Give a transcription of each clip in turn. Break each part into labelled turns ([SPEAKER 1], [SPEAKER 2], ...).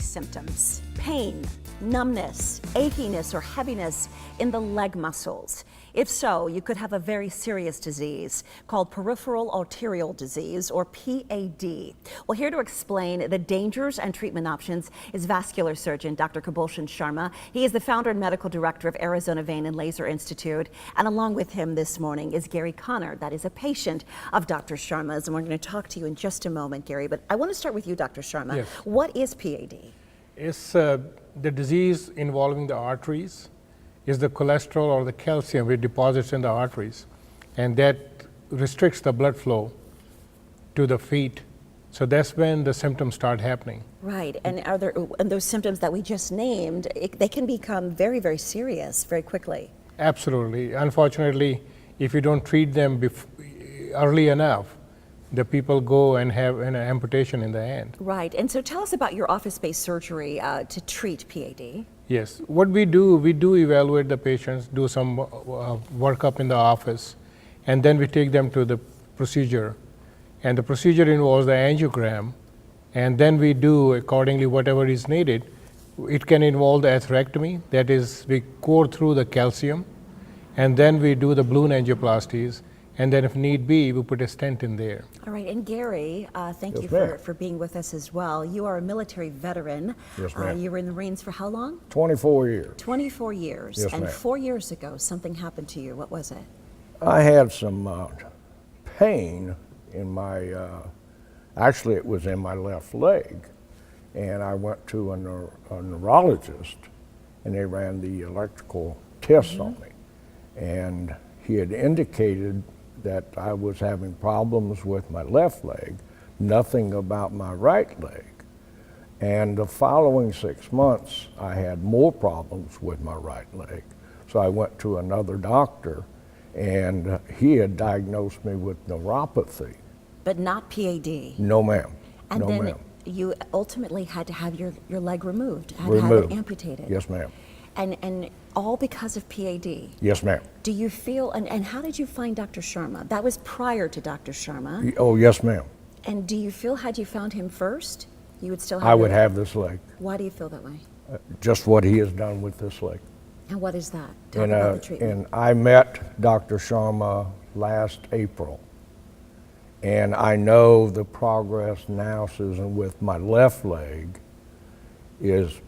[SPEAKER 1] symptoms: pain, numbness, achiness, or heaviness in the leg muscles? If so, you could have a very serious disease called peripheral arterial disease, or PAD. Well, here to explain the dangers and treatment options is vascular surgeon Dr. Sharma. He is the founder and medical director of Arizona Vein and Laser Institute. And along with him this morning is Gary Connor, that is a patient of Dr. Sharma's. And we're going to talk to you in just a moment, Gary. But I want to start with you, Dr. Sharma.
[SPEAKER 2] Yes.
[SPEAKER 1] What is PAD?
[SPEAKER 2] It's the disease involving the arteries. Is the cholesterol or the calcium which deposits in the arteries, and that restricts the blood flow to the feet. So that's when the symptoms start happening.
[SPEAKER 1] Right, and and those symptoms that we just named, they can become very, very serious very quickly.
[SPEAKER 2] Absolutely. Unfortunately, if you don't treat them early enough, the people go and have an amputation in the hand.
[SPEAKER 1] Right, and so tell us about your office-based surgery to treat PAD.
[SPEAKER 2] Yes, what we do evaluate the patients, do some workup in the office, and then we take them to the procedure. And the procedure involves the angiogram, and then we do accordingly whatever is needed. It can involve the atherectomy, that is, we core through the calcium, and then we do the balloon angioplasties, and then if need be, we put a stent in there.
[SPEAKER 1] All right, and Gary, thank
[SPEAKER 3] Yes,
[SPEAKER 1] you
[SPEAKER 3] ma'am.
[SPEAKER 1] for being with us as well. You are a military veteran.
[SPEAKER 3] Yes, ma'am.
[SPEAKER 1] You were in the Marines for how long?
[SPEAKER 3] 24 years.
[SPEAKER 1] 24 years.
[SPEAKER 3] Yes,
[SPEAKER 1] and
[SPEAKER 3] ma'am.
[SPEAKER 1] 4 years ago, something happened to you. What was it?
[SPEAKER 3] I had some pain in my, actually it was in my left leg, and I went to a neurologist, and they ran the electrical tests on me, and he had indicated that I was having problems with my left leg, nothing about my right leg. And the following 6 months, I had more problems with my right leg. So I went to another doctor, and he had diagnosed me with neuropathy.
[SPEAKER 1] But not PAD.
[SPEAKER 3] No, ma'am.
[SPEAKER 1] And
[SPEAKER 3] no,
[SPEAKER 1] then
[SPEAKER 3] ma'am.
[SPEAKER 1] you ultimately had to have your leg removed, had to
[SPEAKER 3] Removed.
[SPEAKER 1] have it amputated.
[SPEAKER 3] Yes, ma'am.
[SPEAKER 1] And all because of PAD.
[SPEAKER 3] Yes, ma'am.
[SPEAKER 1] Do you feel, and how did you find Dr. Sharma? That was prior to Dr. Sharma.
[SPEAKER 3] Oh, yes, ma'am.
[SPEAKER 1] And do you feel, had you found him first, you would still have
[SPEAKER 3] I would
[SPEAKER 1] it?
[SPEAKER 3] have this leg.
[SPEAKER 1] Why do you feel that way?
[SPEAKER 3] Just what he has done with this leg.
[SPEAKER 1] And what is that? Talk about the treatment.
[SPEAKER 3] And I met Dr. Sharma last April. And I know the progress now, Susan, with my left leg is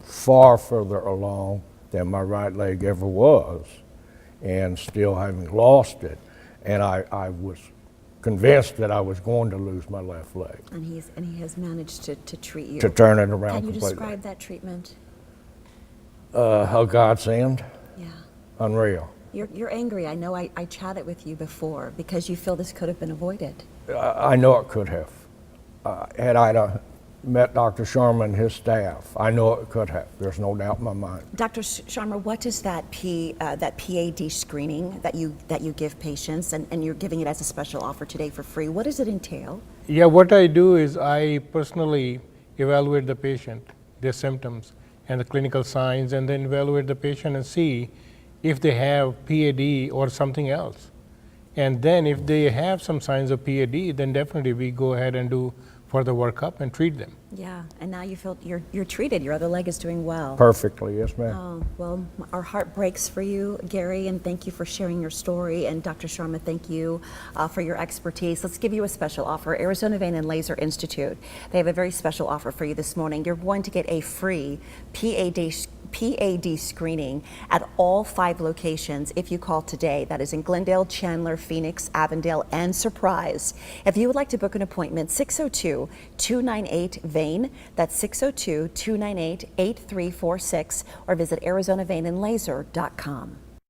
[SPEAKER 3] far further along than my right leg ever was, and still having lost it. And I was convinced that I was going to lose my left leg.
[SPEAKER 1] And he has managed to treat you.
[SPEAKER 3] To turn it around
[SPEAKER 1] Can you
[SPEAKER 3] completely.
[SPEAKER 1] describe that treatment?
[SPEAKER 3] A godsend,
[SPEAKER 1] Yeah.
[SPEAKER 3] unreal.
[SPEAKER 1] You're angry. I know I chatted with you before because you feel this could have been avoided.
[SPEAKER 3] I know it could have. Had I met Dr. Sharma and his staff, I know it could have. There's no doubt in my mind.
[SPEAKER 1] Dr. Sharma, what is that PAD screening that you give patients, and you're giving it as a special offer today for free? What does it entail?
[SPEAKER 2] Yeah, what I do is I personally evaluate the patient, their symptoms, and the clinical signs, and then evaluate the patient and see if they have PAD or something else. And then if they have some signs of PAD, then definitely we go ahead and do further workup and treat them.
[SPEAKER 1] Yeah, and now you feel you're treated. Your other leg is doing well.
[SPEAKER 3] Perfectly, yes, ma'am.
[SPEAKER 1] Oh, well, our heart breaks for you, Gary, and thank you for sharing your story. And Dr. Sharma, thank you for your expertise. Let's give you a special offer. Arizona Vein and Laser Institute, they have a very special offer for you this morning. You're going to get a free PAD screening at all 5 locations if you call today. That is in Glendale, Chandler, Phoenix, Avondale, and Surprise. If you would like to book an appointment, 602-298-VEIN. That's 602-298-8346, or visit ArizonaVeinandLaser.com.